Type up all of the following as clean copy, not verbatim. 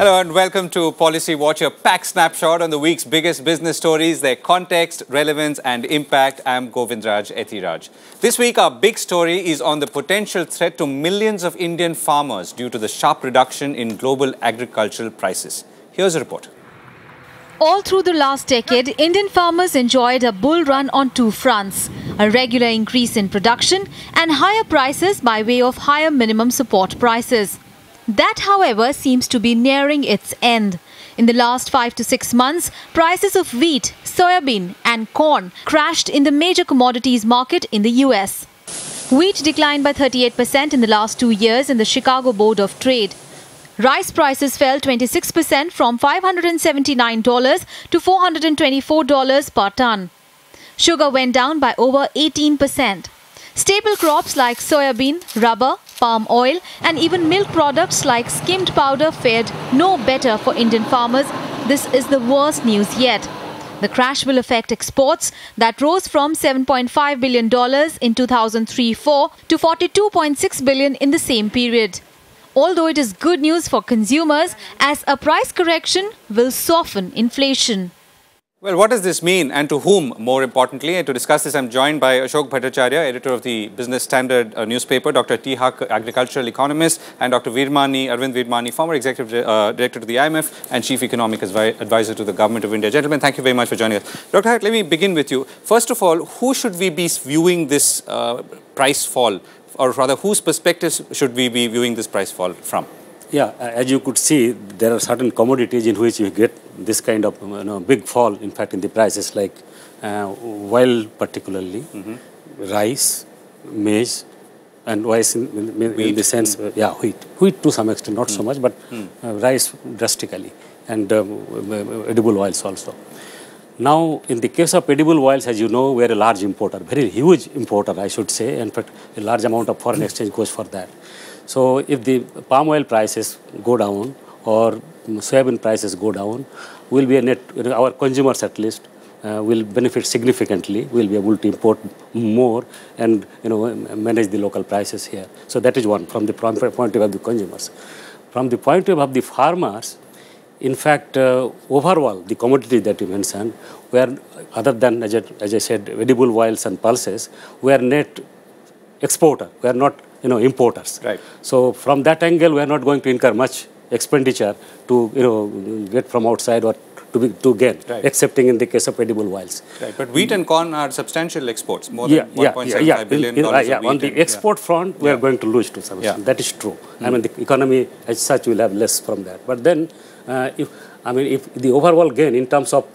Hello and welcome to Policy Watch, a packed snapshot on the week's biggest business stories, their context, relevance and impact. I'm Govindraj, Ethiraj. This week our big story is on the potential threat to millions of Indian farmers due to the sharp reduction in global agricultural prices. Here's a report. All through the last decade, Indian farmers enjoyed a bull run on two fronts: a regular increase in production and higher prices by way of higher minimum support prices. That, however, seems to be nearing its end. In the last 5 to 6 months, prices of wheat, soybean and corn crashed in the major commodities market in the US. Wheat declined by 38% in the last 2 years in the Chicago Board of Trade. Rice prices fell 26% from $579 to $424 per ton. Sugar went down by over 18%. Staple crops like soybean, rubber, palm oil and even milk products like skimmed powder fared no better for Indian farmers. This is the worst news yet. The crash will affect exports that rose from $7.5 billion in 2003-04 to $42.6 billion in the same period. Although it is good news for consumers, as a price correction will soften inflation. Well, what does this mean and to whom, more importantly? And to discuss this, I'm joined by Ashok Bhattacharya, editor of the Business Standard newspaper, Dr. T. Haque, agricultural economist, and Dr. Virmani, Arvind Virmani, former executive director to the IMF and chief economic advisor to the Government of India. Gentlemen, thank you very much for joining us. Dr. Haque, let me begin with you. First of all, who should we be viewing this price fall, or rather, whose perspectives should we be viewing this price fall from? Yeah, as you could see, there are certain commodities in which you get this kind of big fall, in fact, in the prices, like oil particularly, rice, maize, and rice in the sense, wheat. Wheat to some extent, not so much, but rice drastically, and edible oils also. Now, in the case of edible oils, as you know, we are a large importer, very huge importer, I should say. In fact, a large amount of foreign exchange goes for that. So, if the palm oil prices go down or soybean prices go down, we'll be a net, our consumers at least will benefit significantly. We'll be able to import more and manage the local prices here. So that is one from the point of view of the consumers. From the point of view of the farmers, in fact, overall, the commodities that you mentioned, were other than, as I said, edible oils and pulses, we are net exporter. We are not importers. Right. So from that angle, we are not going to incur much expenditure to get from outside or to get, excepting in the case of edible oils. Right. But wheat and corn are substantial exports, more than $1.75 billion of wheat. On the export front, we are going to lose to some extent. That is true. I mean, the economy as such will have less from that. But then, if the overall gain in terms of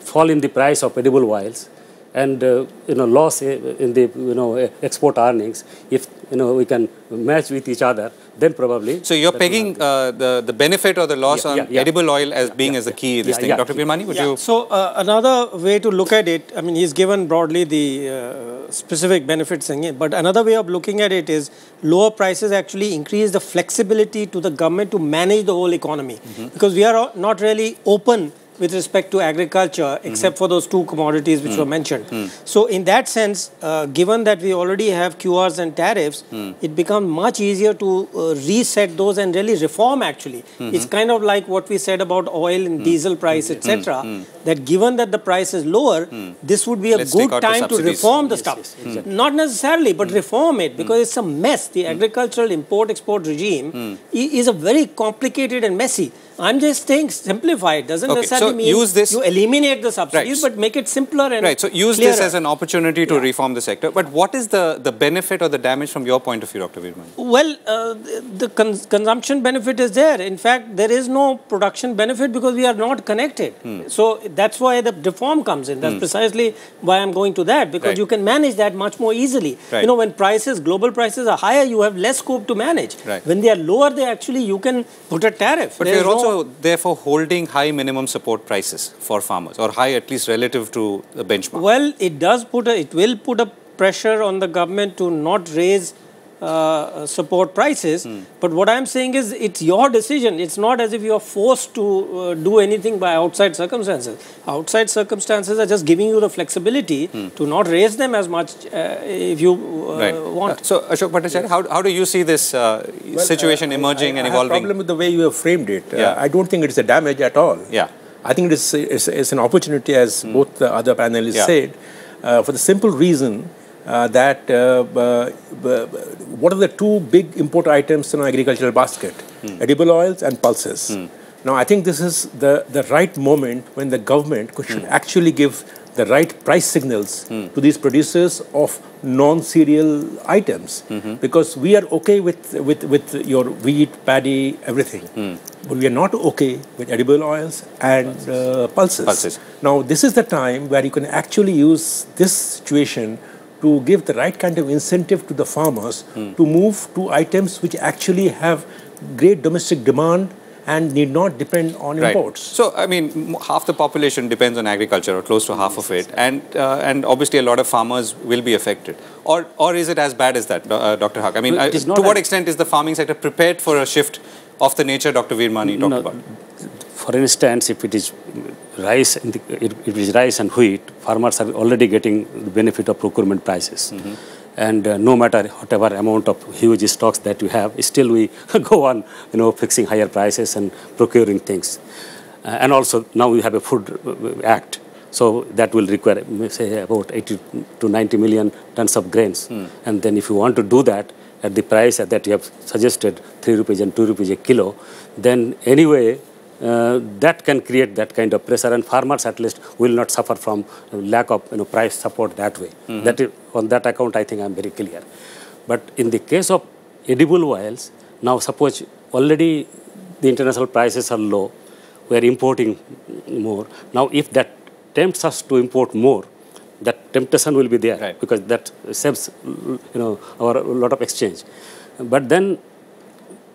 fall in the price of edible oils and loss in the export earnings, if we can match with each other, then probably. So you're pegging the benefit or the loss on edible oil as being as the key in this thing. Dr. Virmani, would you? So another way to look at it, I mean, he's given broadly the specific benefits in it, but another way of looking at it is lower prices actually increase the flexibility to the government to manage the whole economy, because we are not really open with respect to agriculture, except for those two commodities which were mentioned. So in that sense, given that we already have QRs and tariffs, it becomes much easier to reset those and really reform actually. It's kind of like what we said about oil and diesel price, etc. That given that the price is lower, this would be a good time to reform the stuff. Not necessarily, but reform it, because it's a mess. The agricultural import-export regime is a very complicated and messy. I'm just saying simplify it. Doesn't necessarily mean you eliminate the subsidies, but make it simpler and so use clearer. this as an opportunity to reform the sector. But what is the benefit or the damage from your point of view, Dr. Virmani? Well, the consumption benefit is there. In fact, there is no production benefit because we are not connected. So that's why the reform comes in. That's precisely why I'm going to that, because you can manage that much more easily. When prices, global prices are higher, you have less scope to manage. When they are lower, you can put a tariff. But we're also therefore holding high minimum support prices for farmers, or high at least relative to the benchmark. Well, it will put a pressure on the government to not raise support prices. But what I'm saying is it's your decision. It's not as if you are forced to do anything by outside circumstances. Outside circumstances are just giving you the flexibility to not raise them as much if you want. So, Ashok Bhattacharya, how do you see this situation emerging and evolving? I have a problem with the way you have framed it. I don't think it's a damage at all. I think it's an opportunity, as both the other panelists said, for the simple reason that what are the two big import items in our agricultural basket? Edible oils and pulses. Now, I think this is the right moment when the government should actually give the right price signals to these producers of non-cereal items, because we are okay with your wheat, paddy, everything, but we are not okay with edible oils and pulses. Now, this is the time where you can actually use this situation to give the right kind of incentive to the farmers to move to items which actually have great domestic demand and need not depend on imports. So, I mean, half the population depends on agriculture, or close to half of it, and obviously a lot of farmers will be affected. Or is it as bad as that, Dr. Haque? I mean, to what extent is the farming sector prepared for a shift of the nature Dr. Virmani talked about? For instance, if it is rice, rice and wheat, farmers are already getting the benefit of procurement prices. And no matter whatever amount of huge stocks that you have, still we go on, fixing higher prices and procuring things. And also now we have a food act, so that will require, say, about 80 to 90 million tons of grains. And then if you want to do that at the price that you have suggested, 3 rupees and 2 rupees a kilo, then anyway, that can create that kind of pressure, and farmers at least will not suffer from lack of price support that way. That is, on that account, I think I am very clear. But in the case of edible oils, now suppose already the international prices are low, we are importing more. Now, if that tempts us to import more, that temptation will be there, because that saves our lot of exchange. But then,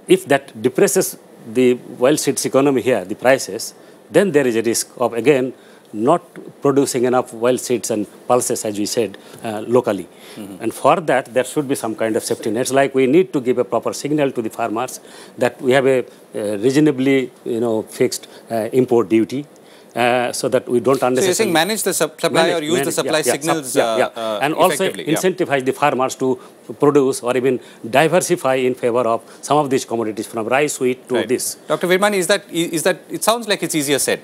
if that depresses the wild seeds economy here, the prices, then there is a risk of, again, not producing enough wild seeds and pulses, as we said, locally. And for that, there should be some kind of safety nets. Like we need to give a proper signal to the farmers that we have a reasonably, fixed import duty, so that we don't unnecessarily... So you're saying manage the supply or use the supply signals and also incentivize the farmers to produce or even diversify in favor of some of these commodities, from rice, wheat to this. Dr. Virmani, is that, it sounds like it's easier said.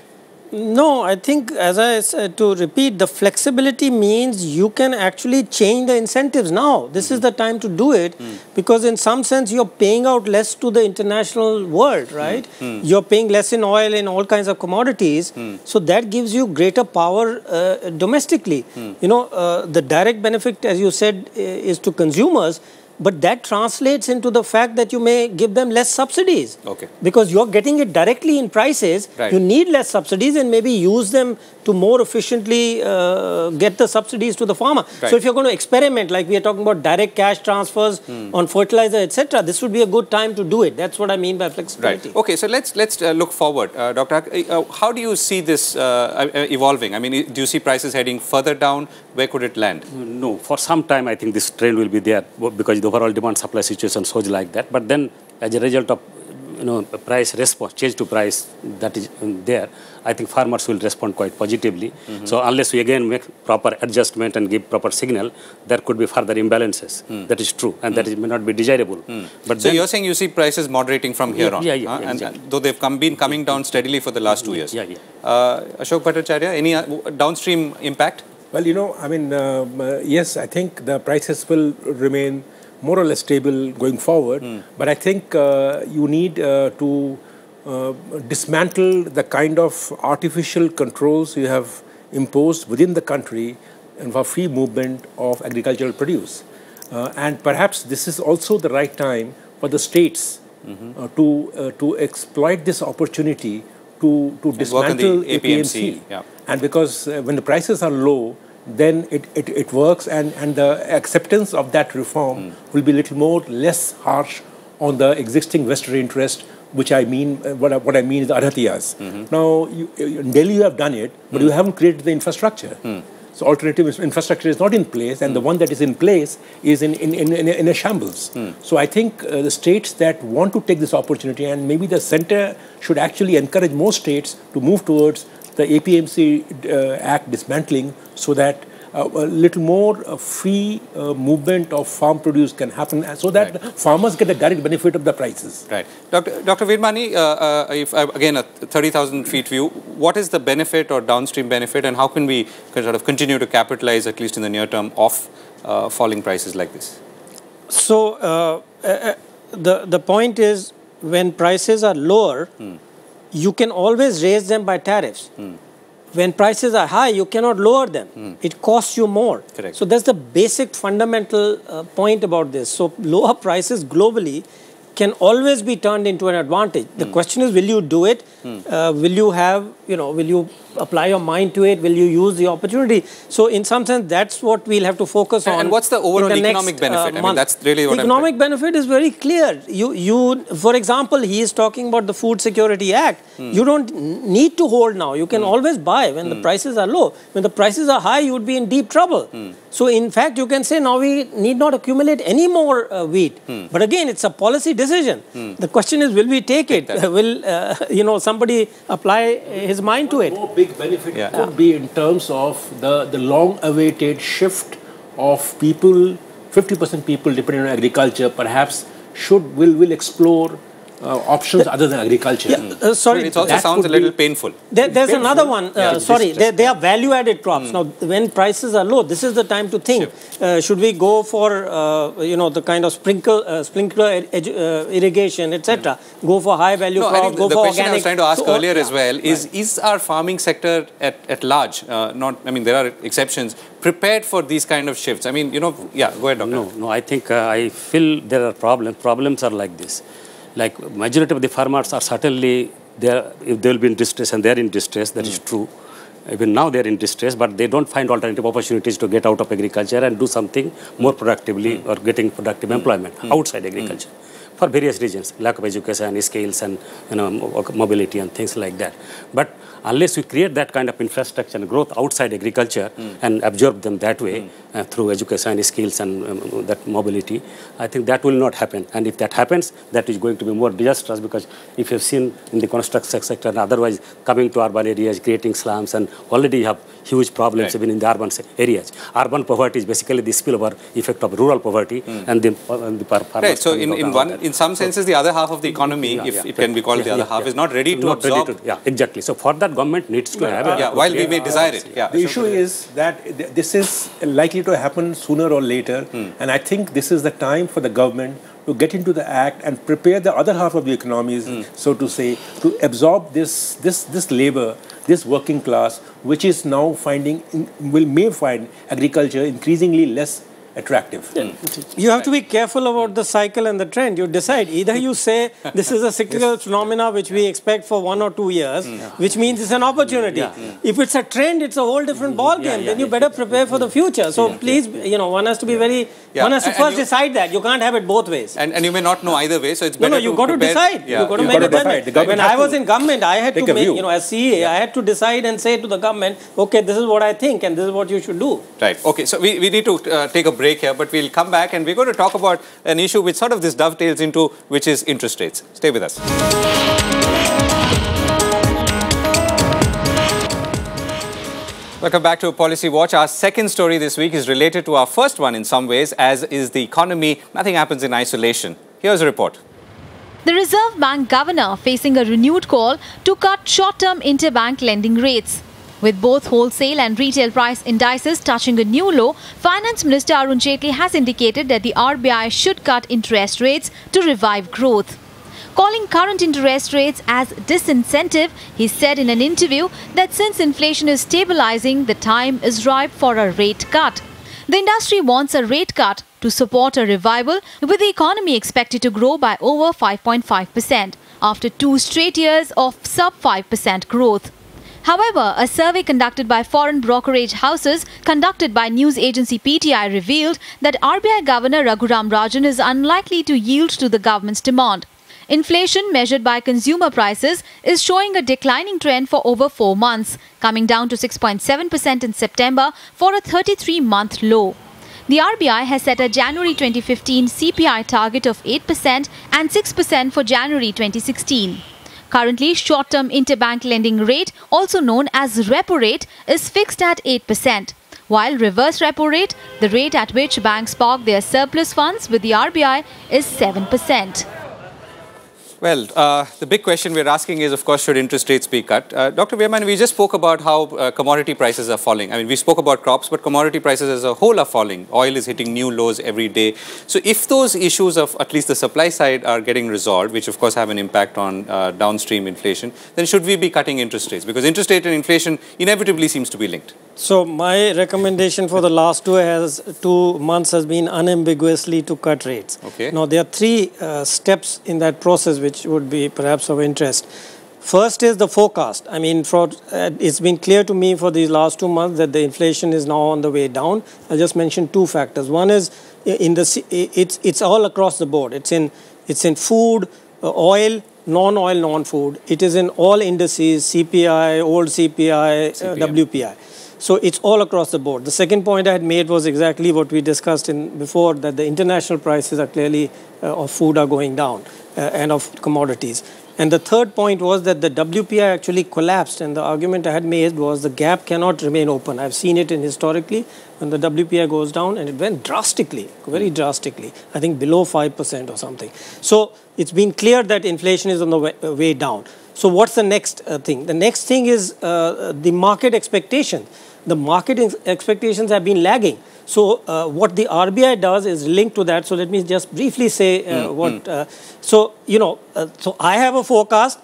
No, I think, as I said, to repeat, the flexibility means you can actually change the incentives now. This is the time to do it, because in some sense you're paying out less to the international world, right? You're paying less in oil, in all kinds of commodities. So that gives you greater power domestically. The direct benefit, as you said, is to consumers. But that translates into the fact that you may give them less subsidies. Because you're getting it directly in prices. You need less subsidies and maybe use them to more efficiently get the subsidies to the farmer. So if you're going to experiment, like we are talking about direct cash transfers on fertilizer, etc., this would be a good time to do it. That's what I mean by flexibility. Okay, so let's look forward. Dr. Haque, how do you see this evolving? I mean, do you see prices heading further down? Where could it land? No, for some time I think this trend will be there, because the overall demand-supply situation shows like that. But then, as a result of price response, change to price that is there, I think farmers will respond quite positively. So unless we again make proper adjustment and give proper signal, there could be further imbalances. That is true, and that may not be desirable. But so you're saying you see prices moderating from here on? And though they've been coming down steadily for the last 2 years. Ashok Bhattacharya, any downstream impact? Well, I mean, yes, I think the prices will remain more or less stable going forward. But I think you need to dismantle the kind of artificial controls you have imposed within the country and for free movement of agricultural produce. And perhaps this is also the right time for the states to exploit this opportunity to dismantle the APMC. And because when the prices are low, then it works, and the acceptance of that reform will be a little less harsh on the existing vested interest, which I mean, what I mean is the Adhatiyas. Now, in Delhi you have done it, but you haven't created the infrastructure. So alternative infrastructure is not in place, and the one that is in place is in a shambles. So I think the states that want to take this opportunity, and maybe the center should actually encourage more states to move towards the APMC Act dismantling, so that a little more free movement of farm produce can happen, so that farmers get the direct benefit of the prices. Right. Dr. Virmani, if again a 30,000 feet view, what is the benefit or downstream benefit, and how can we sort of continue to capitalize, at least in the near term, of falling prices like this? So the point is, when prices are lower, you can always raise them by tariffs. When prices are high, you cannot lower them. It costs you more. Correct. So that's the basic fundamental point about this. So lower prices globally can always be turned into an advantage. The question is, will you do it? Will you have, will you apply your mind to it? Will you use the opportunity? So in some sense, that's what we'll have to focus on. And what's the overall economic benefit? I mean, that's really what economic benefit is very clear. For example, he is talking about the Food Security Act. You don't need to hold now. You can always buy when the prices are low. When the prices are high, you would be in deep trouble. So in fact, you can say now we need not accumulate any more wheat. But again, it's a policy decision. The question is, will we take it? Will somebody apply his mind to it? Big benefit could be in terms of the long-awaited shift of people. 50% people depending on agriculture perhaps will explore options other than agriculture. Sorry, it also sounds a little painful. There's another one. They are value-added crops. Now, when prices are low, this is the time to think. Should we go for the kind of sprinkler irrigation, etc.? Go for high-value crops. Go the for question organic. I was trying to ask earlier as well is our farming sector at large, there are exceptions, prepared for these kind of shifts? I mean, go ahead, Doctor. No, I think I feel there are problems. Problems are like this. Like majority of the farmers are certainly there. If they will be in distress, and they are in distress, that is true. Even now they are in distress, but they don't find alternative opportunities to get out of agriculture and do something more productively or getting productive employment outside agriculture for various reasons, lack of education, skills, and mobility and things like that. But unless we create that kind of infrastructure and growth outside agriculture and absorb them that way through education, skills, and that mobility, I think that will not happen. And if that happens, that is going to be more disastrous, because if you've seen in the construction sector and otherwise coming to urban areas, creating slums, and already you have huge problems even in the urban areas. Urban poverty is basically the spillover effect of rural poverty and the farmers. Right. So in some senses, the other half of the economy, if it can be called the other half, is not ready to absorb. Exactly. So for that, government needs to have it. While we may desire it. The issue is that this is likely to happen sooner or later, and I think this is the time for the government to get into the act and prepare the other half of the economies, so to say, to absorb this labor, this working class, which is now may find agriculture increasingly less attractive. You have to be careful about the cycle and the trend. You decide. Either you say this is a cyclical phenomena which we expect for 1 or 2 years, which means it's an opportunity. If it's a trend, it's a whole different ball game. Then you better prepare for the future. So please, one has to be very, one has to first decide that. You can't have it both ways. And you may not know either way, so it's better No, you got to decide. You got to make a judgment. When I was in government, I had to make, as CA, I had to decide and say to the government, okay, this is what I think and this is what you should do. Right. Okay, so we need to take a break here, but we'll come back and we're going to talk about an issue which sort of this dovetails into, which is interest rates. Stay with us. Welcome back to Policy Watch. Our second story this week is related to our first one in some ways, as is the economy. Nothing happens in isolation. Here's a report. The Reserve Bank governor facing a renewed call to cut short-term interbank lending rates. With both wholesale and retail price indices touching a new low, Finance Minister Arun Jaitley has indicated that the RBI should cut interest rates to revive growth. Calling current interest rates as disincentive, he said in an interview that since inflation is stabilizing, the time is ripe for a rate cut. The industry wants a rate cut to support a revival, with the economy expected to grow by over 5.5% after 2 straight years of sub-5% growth. However, a survey conducted by foreign brokerage houses conducted by news agency PTI revealed that RBI Governor Raghuram Rajan is unlikely to yield to the government's demand. Inflation measured by consumer prices is showing a declining trend for over 4 months, coming down to 6.7% in September for a 33-month low. The RBI has set a January 2015 CPI target of 8% and 6% for January 2016. Currently, short-term interbank lending rate, also known as repo rate, is fixed at 8%, while reverse repo rate, the rate at which banks park their surplus funds with the RBI, is 7%. Well, the big question we're asking is, of course, should interest rates be cut? Dr. Virmani, we just spoke about how commodity prices are falling. I mean, we spoke about crops, but commodity prices as a whole are falling. Oil is hitting new lows every day. So if those issues of at least the supply side are getting resolved, which of course have an impact on downstream inflation, then should we be cutting interest rates? Because interest rate and inflation inevitably seems to be linked. So my recommendation for the last 2 months has been unambiguously to cut rates. Okay. Now there are 3 steps in that process which would be perhaps of interest. First is the forecast. I mean, it's been clear to me for these last 2 months that the inflation is now on the way down. I'll just mention 2 factors. One is it's all across the board. It's in food, oil, non-oil, non-food. It is in all indices: CPI, old CPI, WPI. So it's all across the board. The second point I had made was exactly what we discussed before, that the international prices are clearly of food are going down and of commodities. And the third point was that the WPI actually collapsed, and the argument I had made was the gap cannot remain open. I've seen it historically when the WPI goes down, and it went drastically, very drastically, I think below 5% or something. So it's been clear that inflation is on the way down. So what's the next thing? The next thing is the market expectation. The market expectations have been lagging. So what the RBI does is linked to that. So let me just briefly say so I have a forecast.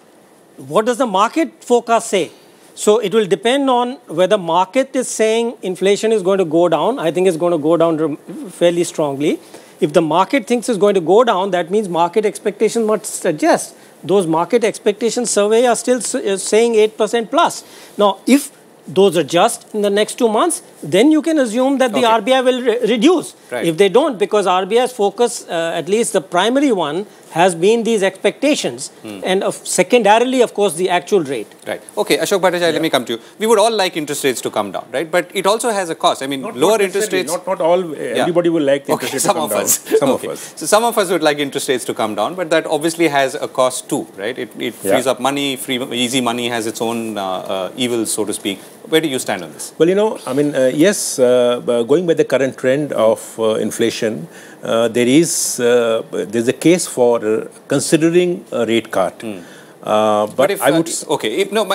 What does the market forecast say? So it will depend on whether market is saying inflation is going to go down. I think it's going to go down fairly strongly. If the market thinks it's going to go down, that means market expectations must adjust. Those market expectations survey are still saying 8% plus. Now, if those adjust in the next 2 months, then you can assume that the RBI will reduce. Right. If they don't, because RBI's focus, at least the primary one, has been these expectations, and secondarily, of course, the actual rate. Right. Okay, Ashok Bhattacharya, let me come to you. We would all like interest rates to come down, right? But it also has a cost. I mean, lower interest rates. Not all. Everybody will like the interest rates to come down. Some of us. So some of us would like interest rates to come down, but that obviously has a cost too, right? It frees up money. Easy money has its own evils, so to speak. Where do you stand on this? Well, I mean, yes, going by the current trend of inflation, there's a case for considering a rate cut. But if, I would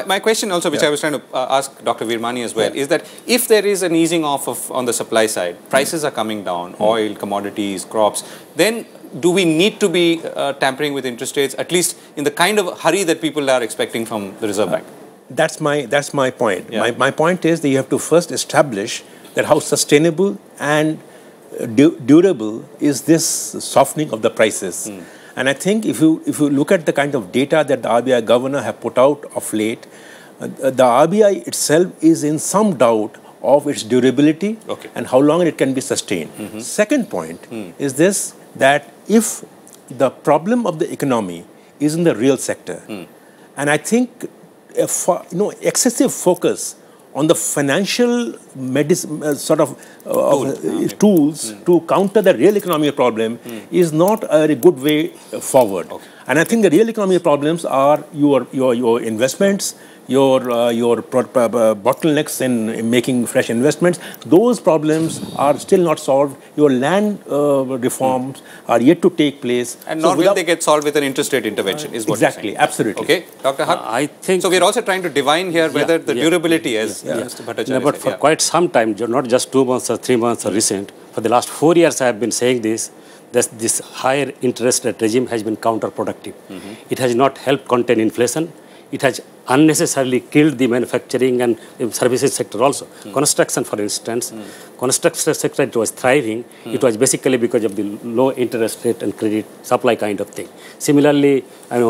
my question also, which I was trying to ask Dr. Virmani as well, is that if there is an easing off on the supply side, prices are coming down, oil, commodities, crops, then do we need to be tampering with interest rates, at least in the kind of hurry that people are expecting from the Reserve Bank? That's my point. Yeah. My point is that you have to first establish that how sustainable and durable is this softening of the prices. And I think if you look at the kind of data that the RBI governor have put out of late, the RBI itself is in some doubt of its durability and how long it can be sustained. Second point is this, that if the problem of the economy is in the real sector, and I think excessive focus on the financial tools to counter the real economic problem is not a good way forward. And I think the real economic problems are your investments, your bottlenecks in making fresh investments. Those problems are still not solved. Your land reforms are yet to take place. And so will they get solved with an interest rate intervention, is what you're saying. Absolutely. Okay, Dr. Haque? I think... So we're also trying to divine here whether the durability is... Mr. Bhattacharya but for quite some time, not just 2 months or 3 months or recent, for the last 4 years I have been saying this higher interest rate regime has been counterproductive. It has not helped contain inflation. It has unnecessarily killed the manufacturing and services sector also. Construction, for instance, construction sector, it was thriving. It was basically because of the low interest rate and credit supply kind of thing. Similarly, in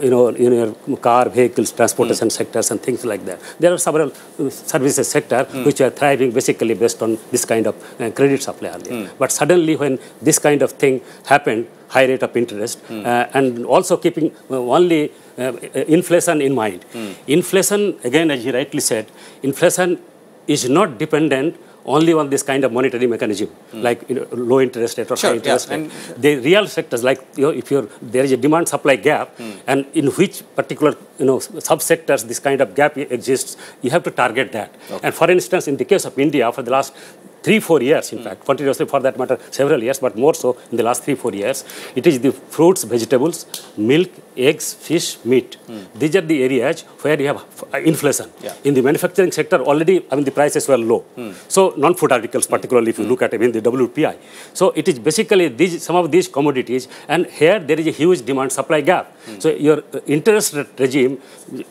your car, vehicles, transportation sectors and things like that. There are several services sector which are thriving basically based on this kind of credit supply earlier. But suddenly when this kind of thing happened, high rate of interest, and also keeping only inflation in mind. Inflation, again, as you rightly said, inflation is not dependent only on this kind of monetary mechanism, like low interest rate or high interest rate. The real sectors, like if there is a demand-supply gap, and in which particular subsectors this kind of gap exists, you have to target that. And for instance, in the case of India, for the last 3-4 years, in fact, continuously for that matter, several years, but more so in the last 3-4 years, it is the fruits, vegetables, milk, eggs, fish, meat. These are the areas where you have inflation. In the manufacturing sector, already, I mean, the prices were low. So, non-food articles, particularly if you look at even the WPI. So, it is basically some of these commodities, and here there is a huge demand-supply gap. So, your interest rate regime,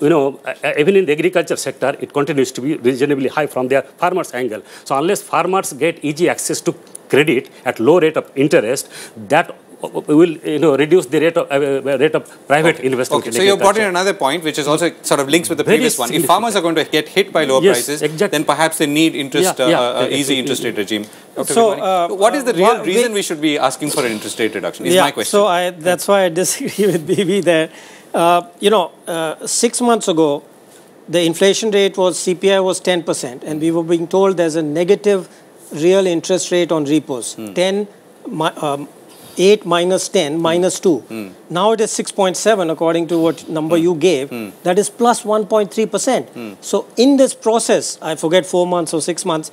even in the agriculture sector, it continues to be reasonably high from their farmers' angle. So, unless farmers get easy access to credit at low rate of interest, that will reduce the rate of private investment. So you brought in another point, which is also sort of links with the previous one. If farmers are going to get hit by lower prices, then perhaps they need easy interest rate regime. So, what is the real reason we should be asking for an interest rate reduction? Is my question. So that's why I disagree with BB there. 6 months ago, the inflation rate was CPI was 10%, and we were being told there's a negative real interest rate on repos. 8 minus 10 minus 2. Now it is 6.7 according to what number you gave. That is plus 1.3%. So in this process, I forget 4 months or 6 months,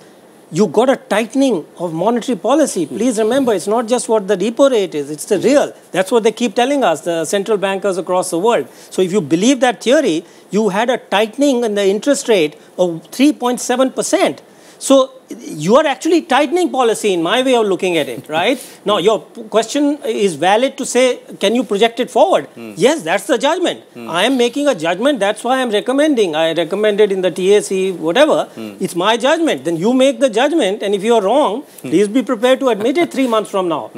you got a tightening of monetary policy. Please remember, it's not just what the repo rate is, it's the real. That's what they keep telling us, the central bankers across the world. So if you believe that theory, you had a tightening in the interest rate of 3.7%. So you are actually tightening policy in my way of looking at it, right? Now, your question is valid to say, can you project it forward? Yes, that's the judgment. I am making a judgment. That's why I'm recommending. I recommended in the TAC, whatever. It's my judgment. Then you make the judgment. And if you're wrong, please be prepared to admit it 3 months from now.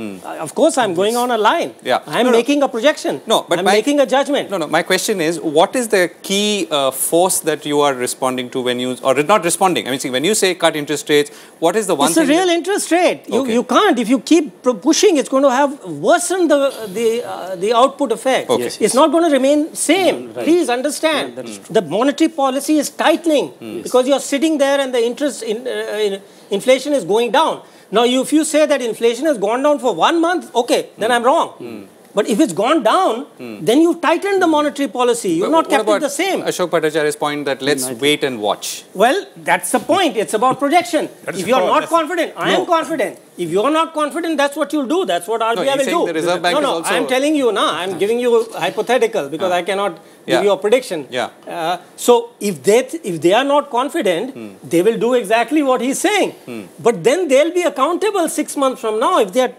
Of course, I'm going on a line. I'm making a projection. I'm making a judgment. My question is, what is the key force that you are responding to when you, or not responding? I mean, see, when you say cut interest rates, what is the one thing? It's a real interest rate. You can't. If you keep pushing, it's going to have worsen the output effect. It's not going to remain same. Please understand. The monetary policy is tightening because you're sitting there and the interest inflation is going down. Now, if you say that inflation has gone down for 1 month, okay, then I'm wrong. But if it's gone down, then you tightened the monetary policy. You've not kept it the same. Ashok Bhattacharya's point that let's wait and watch. Well, that's the point. It's about projection. If you're not confident, I am confident. If you're not confident, that's what you'll do. That's what RBI will do. The Reserve Bank is also... I'm telling you now. I'm giving you hypothetical because I cannot give you a prediction. So if they are not confident, they will do exactly what he's saying. But then they'll be accountable 6 months from now. If they are,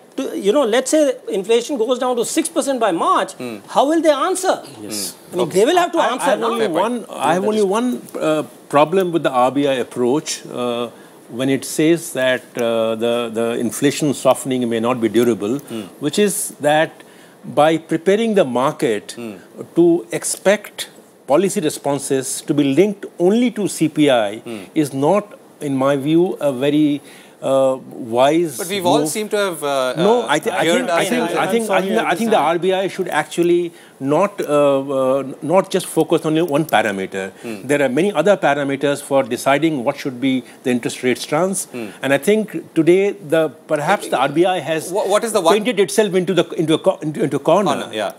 let's say inflation goes down to 6% by March, how will they answer? I mean, they will have to answer. I have only one problem with the RBI approach. When it says that the inflation softening may not be durable, which is that by preparing the market to expect policy responses to be linked only to CPI is not, in my view, a very wise. But we've all seemed to have. No, I think the RBI should actually not just focus on one parameter. There are many other parameters for deciding what should be the interest rate stance. And I think today perhaps the RBI has painted itself into a corner.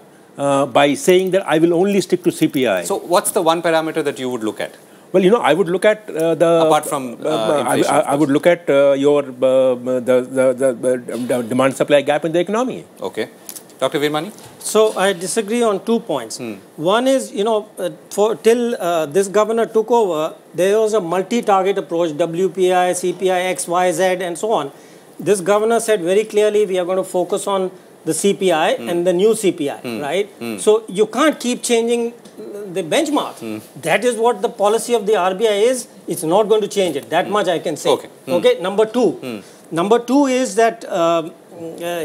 By saying that I will only stick to CPI. So what's the one parameter that you would look at? Well, I would look at apart from inflation. I would look at the demand supply gap in the economy. Okay, Dr. Virmani. So I disagree on 2 points. One is, till this governor took over, there was a multi-target approach: WPI, CPI, X, Y, Z, and so on. This governor said very clearly, we are going to focus on the CPI and the new CPI, right? So you can't keep changing the benchmark. That is what the policy of the RBI is. It's not going to change it. That much I can say. Okay. Number two. Number two is that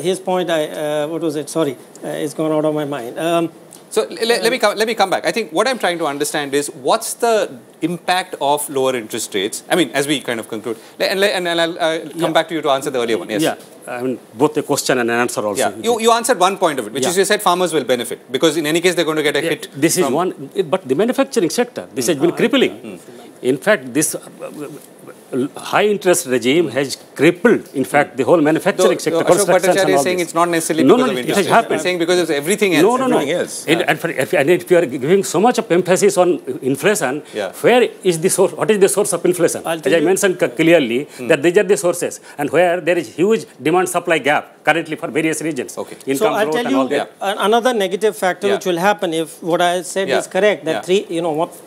his point, what was it? Sorry, it's gone out of my mind. So let me come back. I think what I'm trying to understand is what's the impact of lower interest rates? I mean, as we kind of conclude, and I'll come back to you to answer the earlier one. Yes. Yeah, I mean, both a question and an answer also. Yeah. You answered one point of it, which is you said farmers will benefit because in any case they're going to get a hit. This is one, but the manufacturing sector, this has been crippling. In fact, this high interest regime has crippled, in fact, the whole manufacturing sector. Ashok Bhattacharya is saying it's not necessarily because of interest rates. He's saying because of everything else. No. And if you are giving so much of emphasis on inflation, where is the source? What is the source of inflation? As I mentioned clearly, that these are the sources, and where there is huge demand-supply gap currently for various regions. Okay. Income so I'll tell you another negative factor which will happen if what I said is correct, that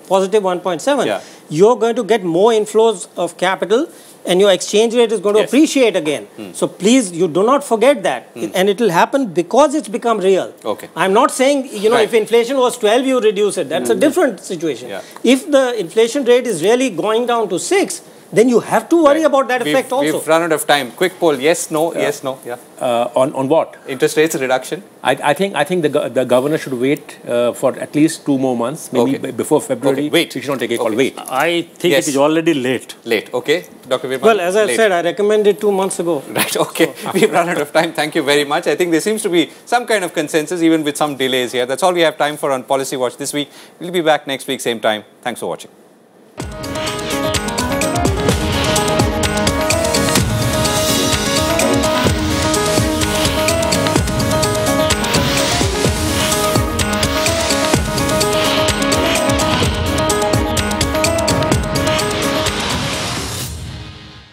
positive 1.7, you're going to get more inflows of capital and your exchange rate is going to appreciate again. So please, you do not forget that. And it will happen because it's become real. Okay. I'm not saying, if inflation was 12, you reduce it. That's a different situation. If the inflation rate is really going down to 6, then you have to worry about that effect also. We've run out of time. Quick poll, yes, no, yes, no. Yeah. On what? Interest rates reduction. I think the governor should wait for at least 2 more months, maybe before February. Wait. He should not take a call. Wait. I think it is already late. Late. Okay. Dr. Virmani. Well, as I said, I recommended 2 months ago. Right. Okay. We've run out of time. Thank you very much. I think there seems to be some kind of consensus, even with some delays here. That's all we have time for on Policy Watch this week. We'll be back next week, same time. Thanks for watching.